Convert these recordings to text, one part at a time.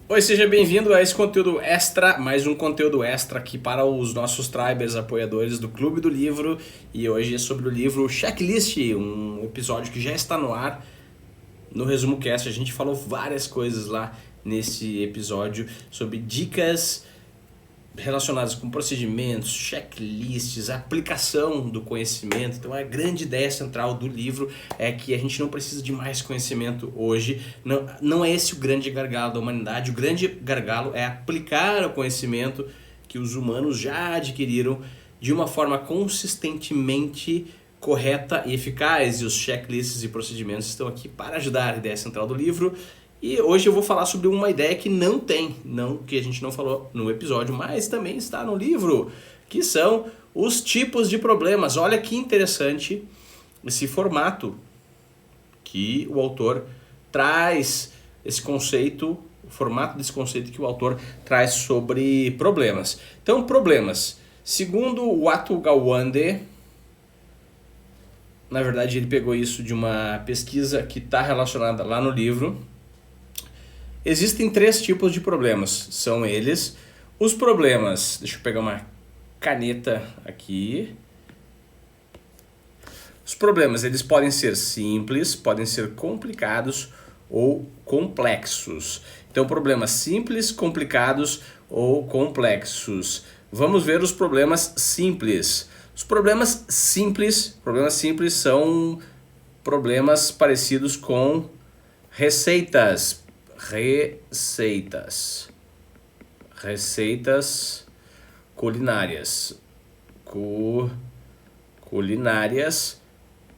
Oi, seja bem-vindo a esse conteúdo extra, mais um conteúdo extra aqui para os nossos tribers apoiadores do Clube do Livro. E hoje é sobre o livro Checklist, um episódio que já está no ar. No Resumo Cast a gente falou várias coisas lá nesse episódio sobre dicas relacionadas com procedimentos, checklists, aplicação do conhecimento. Então a grande ideia central do livro é que a gente não precisa de mais conhecimento hoje. Não é esse o grande gargalo da humanidade. O grande gargalo é aplicar o conhecimento que os humanos já adquiriram de uma forma consistentemente correta e eficaz. E os checklists e procedimentos estão aqui para ajudar. A ideia central do livro. E hoje eu vou falar sobre uma ideia que que a gente não falou no episódio, mas também está no livro, que são os tipos de problemas. Olha que interessante esse formato que o autor traz, esse conceito, o formato desse conceito que o autor traz sobre problemas. Então, problemas. Segundo o Atul Gawande, na verdade ele pegou isso de uma pesquisa que está relacionada lá no livro. Existem 3 tipos de problemas, são eles os problemas, deixa eu pegar uma caneta aqui. Os problemas, eles podem ser simples, podem ser complicados ou complexos. Então, problemas simples, complicados ou complexos. Vamos ver os problemas simples. Os problemas simples são problemas parecidos com receitas culinárias.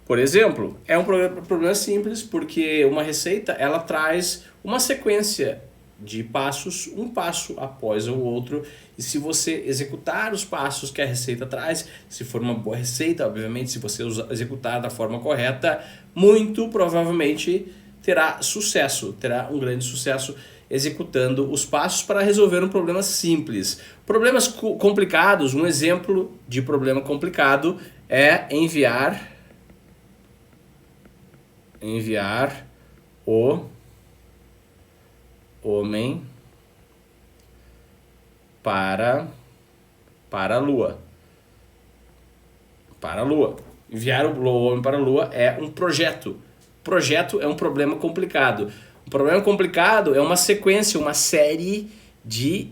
Por exemplo, é um problema simples porque uma receita ela traz uma sequência de passos, um passo após o outro, e se você executar os passos que a receita traz, se for uma boa receita, obviamente, se você executar da forma correta, muito provavelmente terá terá um grande sucesso executando os passos para resolver um problema simples. Problemas complicados, um exemplo de problema complicado é enviar o homem para a Lua. Enviar o homem para a Lua é um projeto. Projeto é um problema complicado. Um problema complicado é uma sequência, uma série de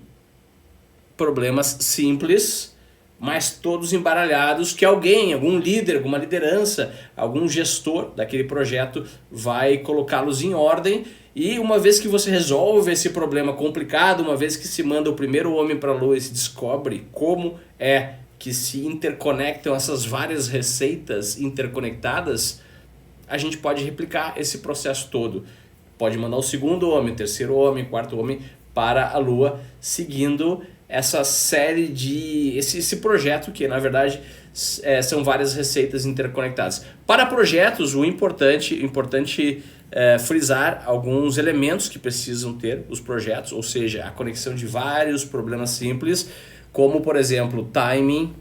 problemas simples, mas todos embaralhados, que algum líder, alguma liderança, algum gestor daquele projeto vai colocá-los em ordem. E uma vez que você resolve esse problema complicado, uma vez que se manda o primeiro homem para a Lua e se descobre como é que se interconectam essas várias receitas interconectadas, a gente pode replicar esse processo todo. Pode mandar o segundo homem, o terceiro homem, o quarto homem para a Lua, seguindo essa série esse projeto que, na verdade, são várias receitas interconectadas. Para projetos, o importante é frisar alguns elementos que precisam ter os projetos, ou seja, a conexão de vários problemas simples, como, por exemplo, timing,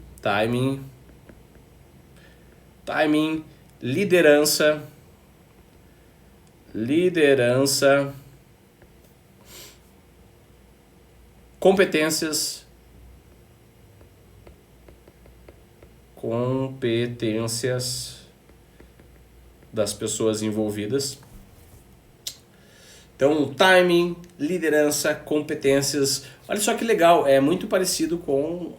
liderança, competências das pessoas envolvidas. Então, timing, liderança, competências. Olha só que legal, é muito parecido com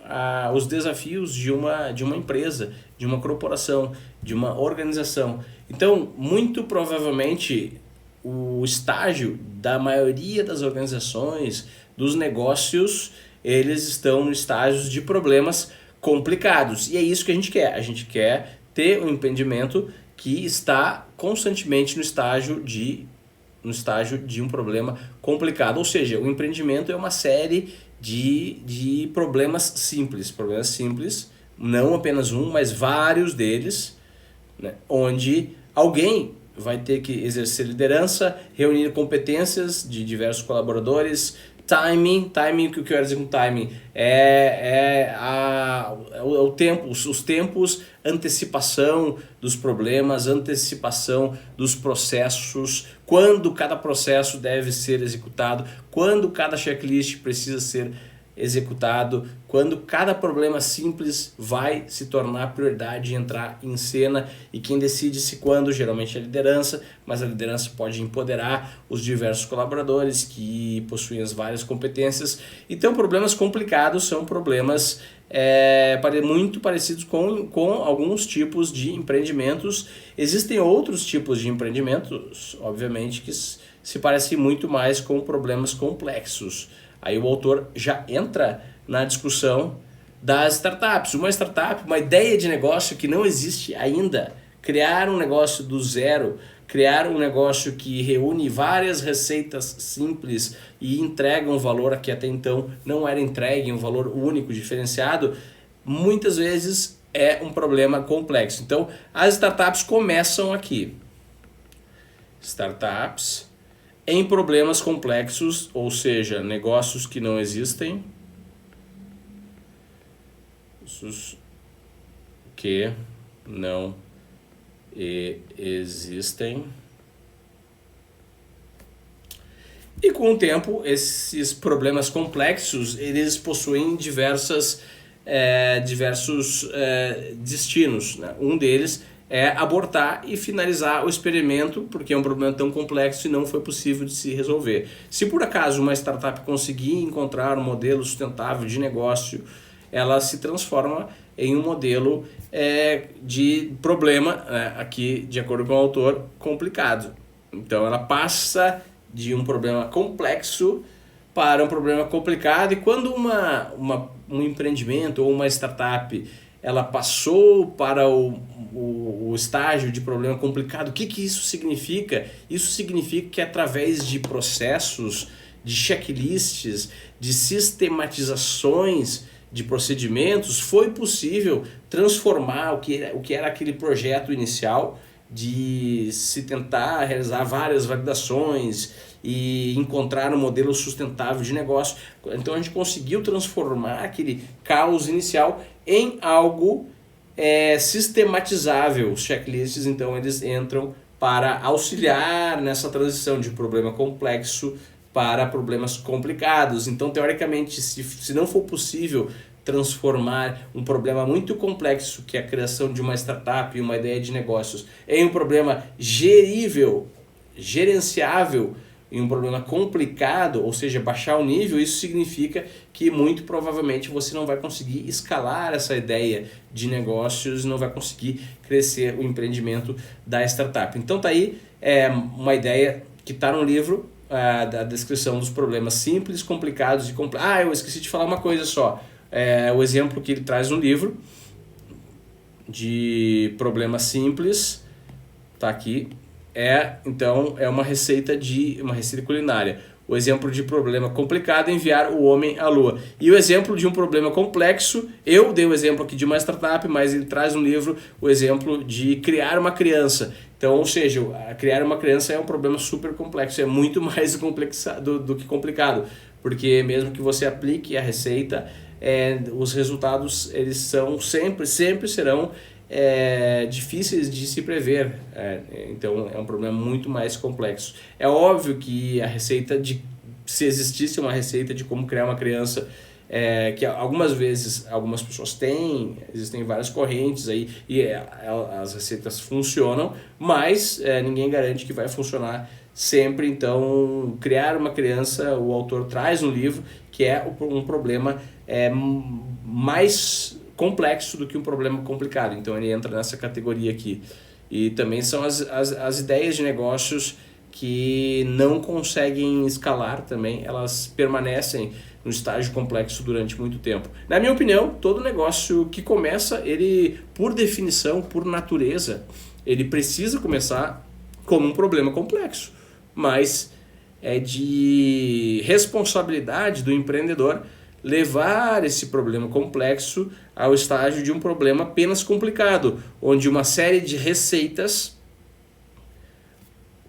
os desafios de uma empresa, de uma corporação, de uma organização. Então, muito provavelmente, o estágio da maioria das organizações, dos negócios, eles estão no estágio de problemas complicados. E é isso que a gente quer. A gente quer ter um empreendimento que está constantemente no estágio de um problema complicado. Ou seja, o empreendimento é uma série de problemas simples, não apenas um, mas vários deles, né, onde alguém vai ter que exercer liderança, reunir competências de diversos colaboradores. Timing, o que eu quero dizer com timing? O tempo, os tempos, antecipação dos problemas, antecipação dos processos, quando cada processo deve ser executado, quando cada checklist precisa ser executado, quando cada problema simples vai se tornar prioridade e entrar em cena, e quem decide se quando geralmente é a liderança, mas a liderança pode empoderar os diversos colaboradores que possuem as várias competências. Então problemas complicados são problemas muito parecidos com alguns tipos de empreendimentos. Existem outros tipos de empreendimentos, obviamente, que se parecem muito mais com problemas complexos. Aí o autor já entra na discussão das startups. Uma startup, uma ideia de negócio que não existe ainda, criar um negócio do zero, criar um negócio que reúne várias receitas simples e entrega um valor que até então não era entregue, um valor único, diferenciado, muitas vezes é um problema complexo. Então, as startups começam aqui. Startups em problemas complexos, ou seja, negócios que não existem, que não existem. E com o tempo, esses problemas complexos, eles possuem diversos destinos, né? Um deles é abortar e finalizar o experimento, porque é um problema tão complexo e não foi possível de se resolver. Se por acaso uma startup conseguir encontrar um modelo sustentável de negócio, ela se transforma em um modelo de problema, aqui de acordo com o autor, complicado. Então ela passa de um problema complexo para um problema complicado, e quando um empreendimento ou uma startup ela passou para o estágio de problema complicado, o que isso significa? Isso significa que através de processos, de checklists, de sistematizações de procedimentos, foi possível transformar o que era aquele projeto inicial, de se tentar realizar várias validações e encontrar um modelo sustentável de negócio. Então a gente conseguiu transformar aquele caos inicial em algo sistematizável. Os checklists, então, eles entram para auxiliar nessa transição de problema complexo para problemas complicados. Então, teoricamente, se não for possível transformar um problema muito complexo, que é a criação de uma startup e uma ideia de negócios, em um problema gerível, gerenciável, em um problema complicado, ou seja, baixar o nível, isso significa que muito provavelmente você não vai conseguir escalar essa ideia de negócios, não vai conseguir crescer o empreendimento da startup. Então tá aí uma ideia que está no livro, da descrição dos problemas simples, complicados e complexos. Eu esqueci de falar uma coisa só. O exemplo que ele traz no livro de problema simples tá aqui. Então é uma receita culinária. O exemplo de problema complicado é enviar o homem à lua. E o exemplo de um problema complexo, eu dei o exemplo aqui de uma startup, mas ele traz no livro o exemplo de criar uma criança. Então, ou seja, criar uma criança é um problema super complexo, é muito mais complexado do que complicado, porque mesmo que você aplique a receita, os resultados eles sempre serão difíceis de se prever, então é um problema muito mais complexo. É óbvio que se existisse uma receita de como criar uma criança, que algumas vezes algumas pessoas têm, existem várias correntes aí e as receitas funcionam, mas ninguém garante que vai funcionar sempre. Então, criar uma criança, o autor traz no livro que é um problema mais complexo do que um problema complicado. Então ele entra nessa categoria aqui. E também são as ideias de negócios que não conseguem escalar também, elas permanecem no estágio complexo durante muito tempo. Na minha opinião, todo negócio que começa, ele, por definição, por natureza, ele precisa começar como um problema complexo. Mas é de responsabilidade do empreendedor levar esse problema complexo ao estágio de um problema apenas complicado, onde uma série de receitas,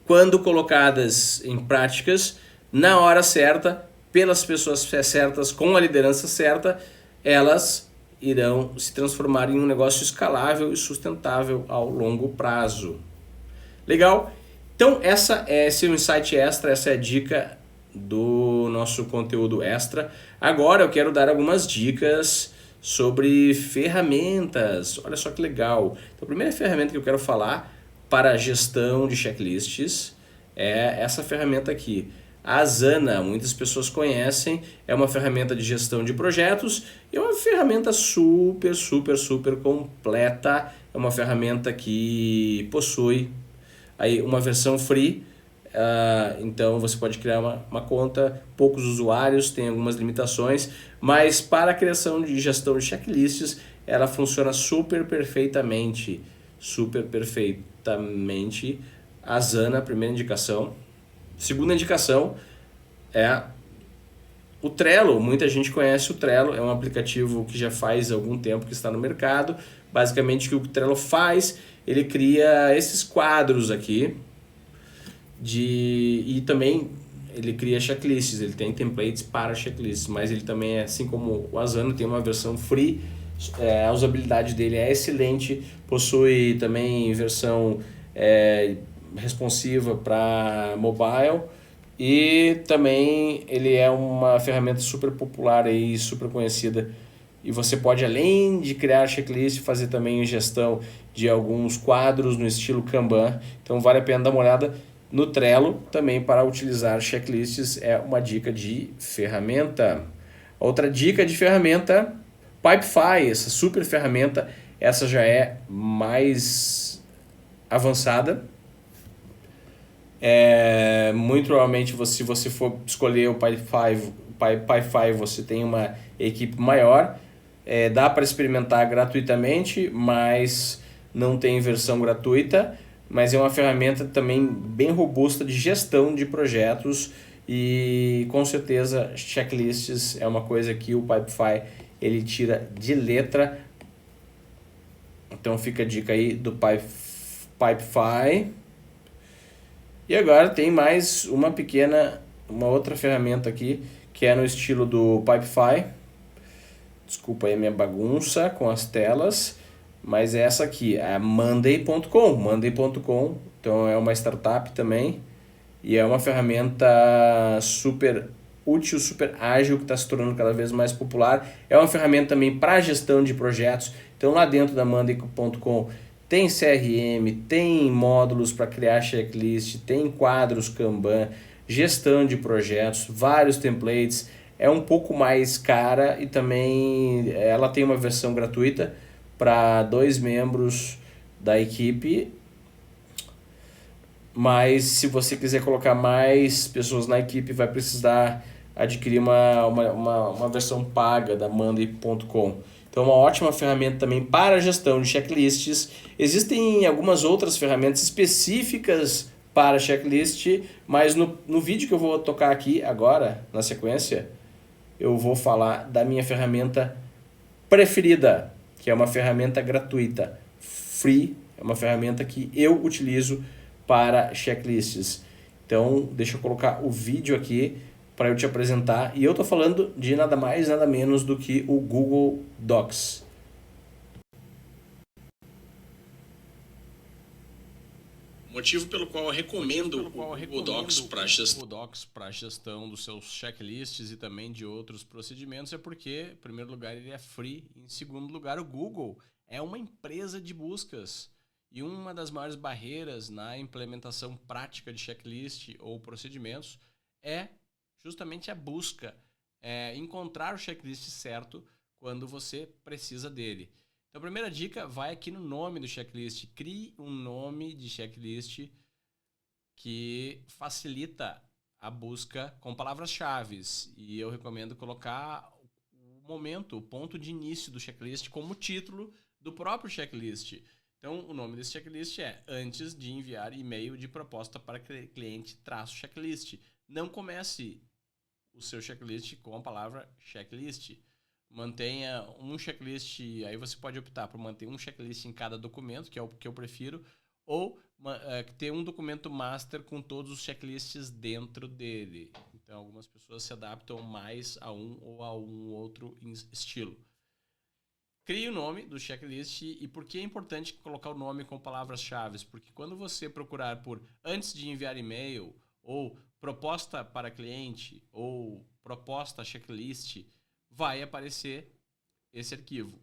quando colocadas em práticas, na hora certa, pelas pessoas certas, com a liderança certa, elas irão se transformar em um negócio escalável e sustentável ao longo prazo. Legal? Então, esse é um insight extra, essa é a dica do nosso conteúdo extra. Agora eu quero dar algumas dicas sobre ferramentas. Olha só que legal. Então, a primeira ferramenta que eu quero falar para a gestão de checklists é essa ferramenta aqui. A Asana, muitas pessoas conhecem, é uma ferramenta de gestão de projetos e é uma ferramenta super, super, super completa. É uma ferramenta que possui aí uma versão free, então você pode criar uma conta, poucos usuários, tem algumas limitações, mas para a criação de gestão de checklists, ela funciona super perfeitamente, super perfeitamente. Asana, primeira indicação. Segunda indicação é o Trello. Muita gente conhece o Trello, é um aplicativo que já faz algum tempo que está no mercado. Basicamente o que o Trello faz, ele cria esses quadros aqui, e também ele cria checklists, ele tem templates para checklists, mas ele também, assim como o Asana, tem uma versão free, a usabilidade dele é excelente, possui também versão responsiva para mobile, e também ele é uma ferramenta super popular e super conhecida. E você pode, além de criar checklist, fazer também gestão de alguns quadros no estilo Kanban. Então vale a pena dar uma olhada no Trello também para utilizar checklists. É uma dica de ferramenta. Outra dica de ferramenta, Pipefy, essa super ferramenta. Essa já é mais avançada. Muito provavelmente, se você for escolher o Pipefy, você tem uma equipe maior. Dá para experimentar gratuitamente, mas não tem versão gratuita. Mas é uma ferramenta também bem robusta de gestão de projetos, e com certeza checklists é uma coisa que o Pipefy ele tira de letra. Então fica a dica aí do Pipefy. E agora tem mais uma outra ferramenta aqui, que é no estilo do Pipefy. Desculpa aí a minha bagunça com as telas, mas é essa aqui, a Monday.com. Monday.com, então é uma startup também, e é uma ferramenta super útil, super ágil, que está se tornando cada vez mais popular. É uma ferramenta também para gestão de projetos. Então lá dentro da Monday.com tem CRM, tem módulos para criar checklist, tem quadros Kanban, gestão de projetos, vários templates. É um pouco mais cara e também ela tem uma versão gratuita para 2 membros da equipe. Mas se você quiser colocar mais pessoas na equipe, vai precisar adquirir uma versão paga da Monday.com. Então, uma ótima ferramenta também para a gestão de checklists. Existem algumas outras ferramentas específicas para checklist, mas no vídeo que eu vou tocar aqui agora, na sequência, eu vou falar da minha ferramenta preferida, que é uma ferramenta gratuita, free, é uma ferramenta que eu utilizo para checklists. Então, deixa eu colocar o vídeo aqui para eu te apresentar. E eu estou falando de nada mais, nada menos do que o Google Docs. Motivo pelo qual eu recomendo o Google Docs para gestão dos seus checklists e também de outros procedimentos é porque, em primeiro lugar, ele é free. Em segundo lugar, o Google é uma empresa de buscas. E uma das maiores barreiras na implementação prática de checklist ou procedimentos é justamente a busca, encontrar o checklist certo quando você precisa dele. Então, a primeira dica vai aqui no nome do checklist. Crie um nome de checklist que facilita a busca com palavras-chave. E eu recomendo colocar o ponto de início do checklist como título do próprio checklist. Então, o nome desse checklist é antes de enviar e-mail de proposta para cliente-checklist. Não comece o seu checklist com a palavra checklist. Mantenha um checklist, aí você pode optar por manter um checklist em cada documento, que é o que eu prefiro, ou ter um documento master com todos os checklists dentro dele. Então, algumas pessoas se adaptam mais a um ou a um outro estilo. crie o nome do checklist. E por que é importante colocar o nome com palavras-chave? Porque quando você procurar por antes de enviar e-mail, ou proposta para cliente, ou proposta checklist, vai aparecer esse arquivo.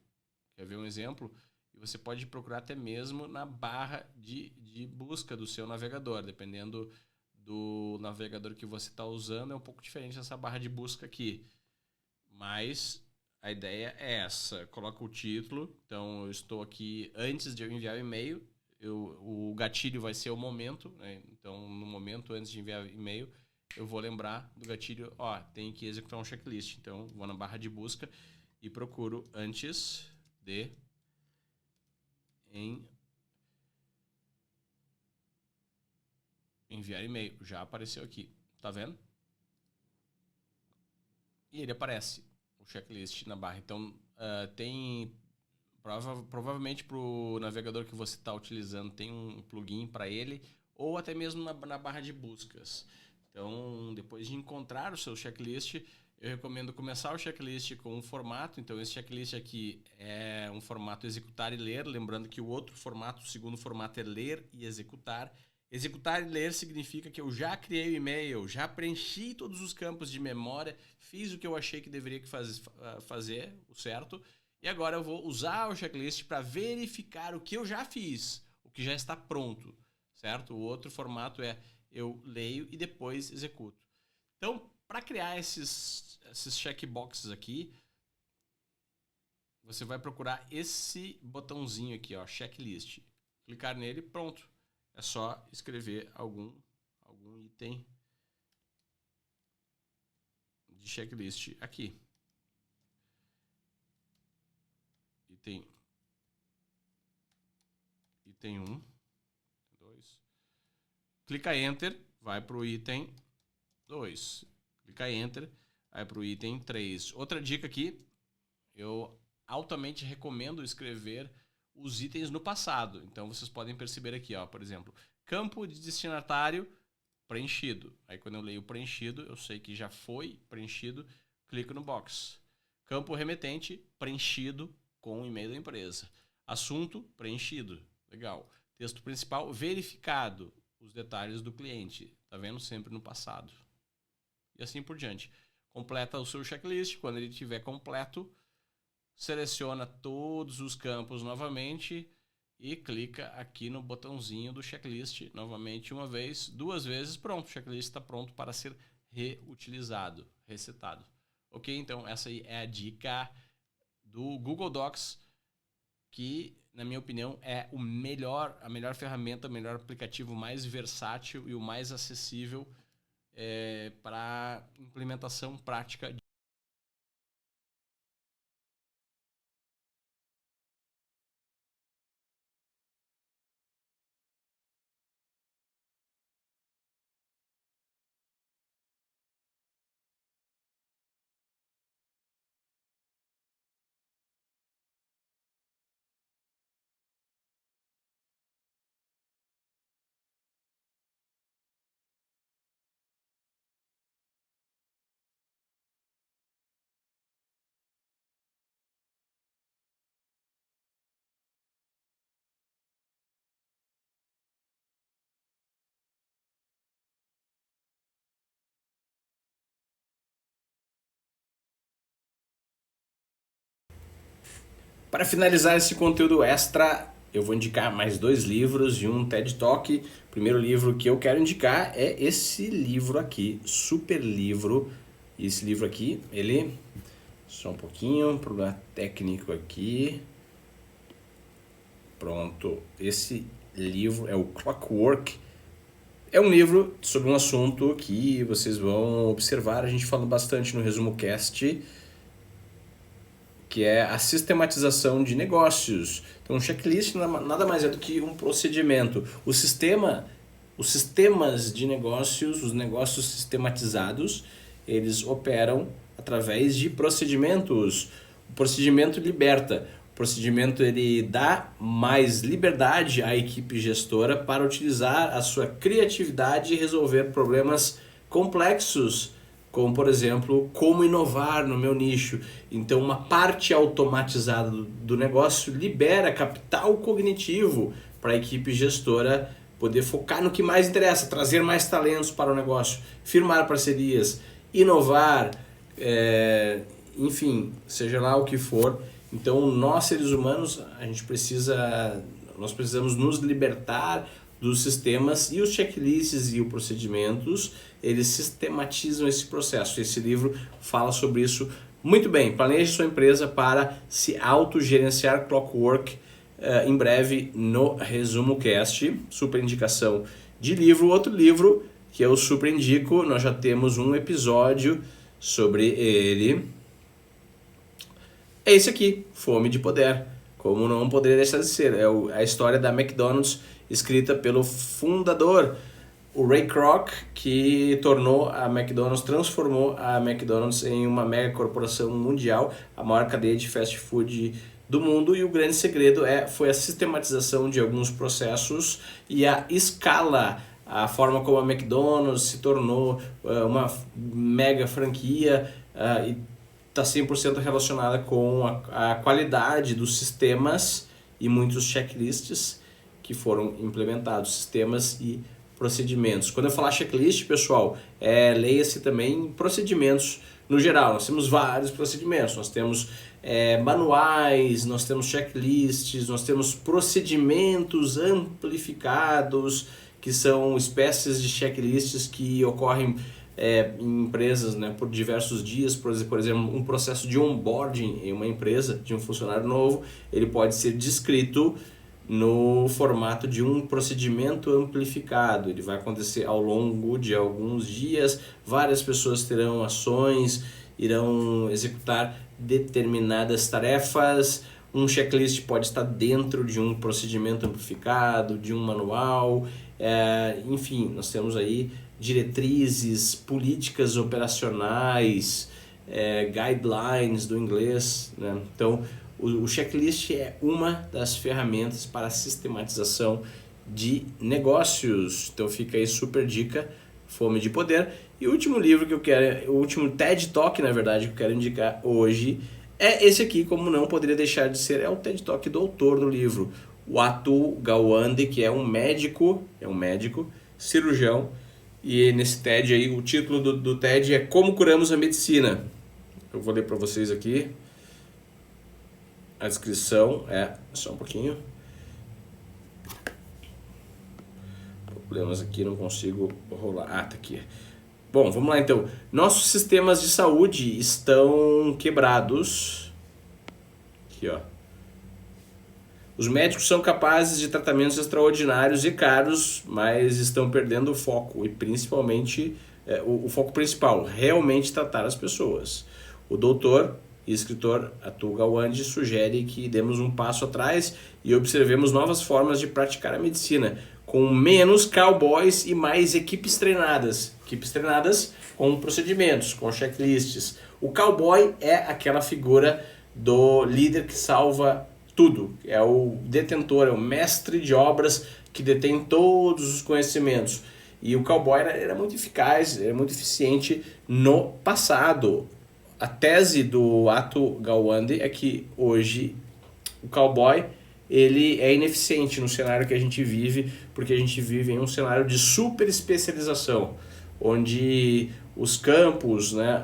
Quer ver um exemplo? E você pode procurar até mesmo na barra de busca do seu navegador. Dependendo do navegador que você está usando, é um pouco diferente essa barra de busca aqui. Mas a ideia é essa. Coloca o título. Então, eu estou aqui antes de eu enviar o e-mail. O gatilho vai ser o momento, né? Então, no momento antes de enviar o e-mail, eu vou lembrar do gatilho. Tem que executar um checklist. Então, vou na barra de busca e procuro antes de enviar e-mail. Já apareceu aqui. Tá vendo? E ele aparece, o checklist na barra. Então, tem... provavelmente para o navegador que você está utilizando tem um plugin para ele, ou até mesmo na barra de buscas. Então, depois de encontrar o seu checklist, eu recomendo começar o checklist com um formato. Então, esse checklist aqui é um formato executar e ler. Lembrando que o outro formato, o segundo formato, é ler e executar. Executar e ler significa que eu já criei o e-mail, já preenchi todos os campos de memória, fiz o que eu achei que deveria fazer, o certo. E agora eu vou usar o checklist para verificar o que eu já fiz, o que já está pronto, certo? O outro formato é eu leio e depois executo. Então, para criar esses checkboxes aqui, você vai procurar esse botãozinho aqui, ó, checklist. Clicar nele, pronto. É só escrever algum item de checklist aqui. Item 1, 2. Clica Enter, vai para o item 2. Clica Enter, vai para o item 3. Outra dica aqui, eu altamente recomendo escrever os itens no passado. Então, vocês podem perceber aqui, ó, por exemplo, campo de destinatário preenchido. Aí, quando eu leio preenchido, eu sei que já foi preenchido, clico no box. Campo remetente preenchido com o e-mail da empresa. Assunto preenchido. Legal. Texto principal verificado. Os detalhes do cliente. Tá vendo? Sempre no passado. E assim por diante. Completa o seu checklist. Quando ele estiver completo, seleciona todos os campos novamente e clica aqui no botãozinho do checklist novamente uma vez, duas vezes, pronto, o checklist está pronto para ser reutilizado, resetado. Ok? Então essa aí é a dica do Google Docs, que na minha opinião é a melhor ferramenta, o melhor aplicativo, mais versátil e o mais acessível para implementação prática. Para finalizar esse conteúdo extra, eu vou indicar mais 2 livros e um TED Talk. O primeiro livro que eu quero indicar é esse livro aqui, super livro. Esse livro aqui, ele... Só um pouquinho, problema técnico aqui. Pronto, esse livro é o Clockwork. É um livro sobre um assunto que vocês vão observar, a gente falando bastante no Resumo Cast, que é a sistematização de negócios. Então, um checklist nada mais é do que um procedimento. Os sistemas de negócios, os negócios sistematizados, eles operam através de procedimentos. O procedimento liberta. O procedimento ele dá mais liberdade à equipe gestora para utilizar a sua criatividade e resolver problemas complexos como por exemplo, como inovar no meu nicho. Então uma parte automatizada do negócio libera capital cognitivo para a equipe gestora poder focar no que mais interessa, trazer mais talentos para o negócio, firmar parcerias, inovar, enfim, seja lá o que for. Então nós seres humanos, nós precisamos nos libertar dos sistemas, e os checklists e os procedimentos, eles sistematizam esse processo. Esse livro fala sobre isso muito bem. Planeje sua empresa para se autogerenciar, Clockwork, em breve no Resumo Cast. Super indicação de livro. Outro livro que eu super indico, nós já temos um episódio sobre ele. É esse aqui, Fome de Poder. Como não poderia deixar de ser. É a história da McDonald's, escrita pelo fundador, o Ray Kroc, que transformou a McDonald's em uma mega corporação mundial, a maior cadeia de fast food do mundo. E o grande segredo foi a sistematização de alguns processos e a escala, a forma como a McDonald's se tornou uma mega franquia e está 100% relacionada com a qualidade dos sistemas e muitos checklists que foram implementados, sistemas e procedimentos. Quando eu falar checklist, pessoal, leia-se também procedimentos no geral. Nós temos vários procedimentos, nós temos manuais, nós temos checklists, nós temos procedimentos amplificados, que são espécies de checklists que ocorrem em empresas, né, por diversos dias. Por exemplo, um processo de onboarding em uma empresa, de um funcionário novo, ele pode ser descrito no formato de um procedimento amplificado. Ele vai acontecer ao longo de alguns dias, várias pessoas terão ações, irão executar determinadas tarefas. Um checklist pode estar dentro de um procedimento amplificado, de um manual, enfim, nós temos aí diretrizes, políticas operacionais, guidelines do inglês, né? Então, o checklist é uma das ferramentas para a sistematização de negócios. Então fica aí super dica, Fome de Poder. E o último livro o último TED Talk, na verdade, que eu quero indicar hoje, é esse aqui, como não poderia deixar de ser, é o TED Talk do autor do livro, o Atul Gawande, que é um médico cirurgião, e nesse TED aí, o título do TED é Como Curamos a Medicina. Eu vou ler para vocês aqui. A descrição só um pouquinho. Problemas aqui, não consigo rolar. Tá aqui. Bom, vamos lá então. Nossos sistemas de saúde estão quebrados. Aqui, ó. Os médicos são capazes de tratamentos extraordinários e caros, mas estão perdendo o foco, e principalmente o foco principal, realmente tratar as pessoas. O doutor e escritor Atul Gawande sugere que demos um passo atrás e observemos novas formas de praticar a medicina, com menos cowboys e mais equipes treinadas com procedimentos, com checklists. O cowboy é aquela figura do líder que salva tudo, é o detentor, é o mestre de obras que detém todos os conhecimentos. E o cowboy era muito eficaz, era muito eficiente no passado. A tese do Atul Gawande é que hoje o cowboy ele é ineficiente no cenário que a gente vive, porque a gente vive em um cenário de super especialização, onde os campos, né,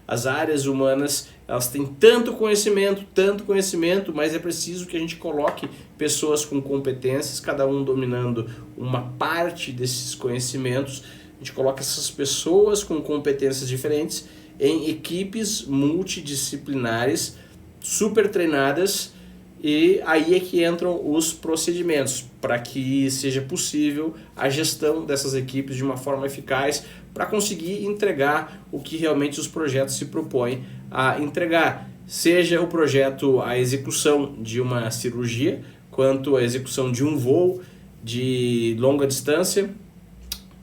as áreas humanas, elas têm tanto conhecimento, mas é preciso que a gente coloque pessoas com competências, cada um dominando uma parte desses conhecimentos. A gente coloca essas pessoas com competências diferentes em equipes multidisciplinares, super treinadas, e aí é que entram os procedimentos, para que seja possível a gestão dessas equipes de uma forma eficaz, para conseguir entregar o que realmente os projetos se propõem a entregar. Seja o projeto a execução de uma cirurgia, quanto a execução de um voo de longa distância,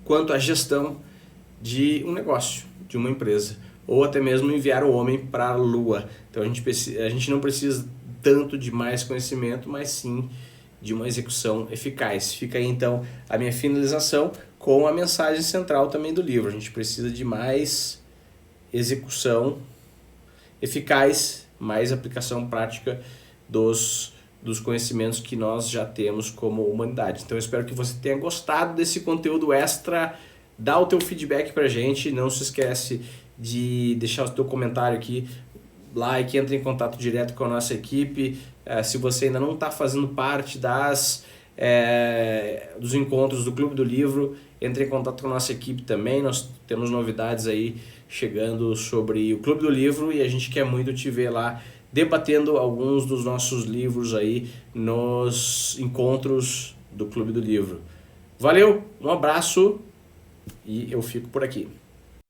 quanto a gestão de um negócio, de uma empresa, ou até mesmo enviar o homem para a Lua. Então a gente não precisa tanto de mais conhecimento, mas sim de uma execução eficaz. Fica aí então a minha finalização com a mensagem central também do livro. A gente precisa de mais execução eficaz, mais aplicação prática dos conhecimentos que nós já temos como humanidade. Então eu espero que você tenha gostado desse conteúdo extra. Dá o teu feedback pra gente, não se esquece de deixar o teu comentário aqui, like, entre em contato direto com a nossa equipe. Se você ainda não está fazendo parte dos encontros do Clube do Livro, entre em contato com a nossa equipe também. Nós temos novidades aí chegando sobre o Clube do Livro e a gente quer muito te ver lá debatendo alguns dos nossos livros aí nos encontros do Clube do Livro. Valeu, um abraço e eu fico por aqui.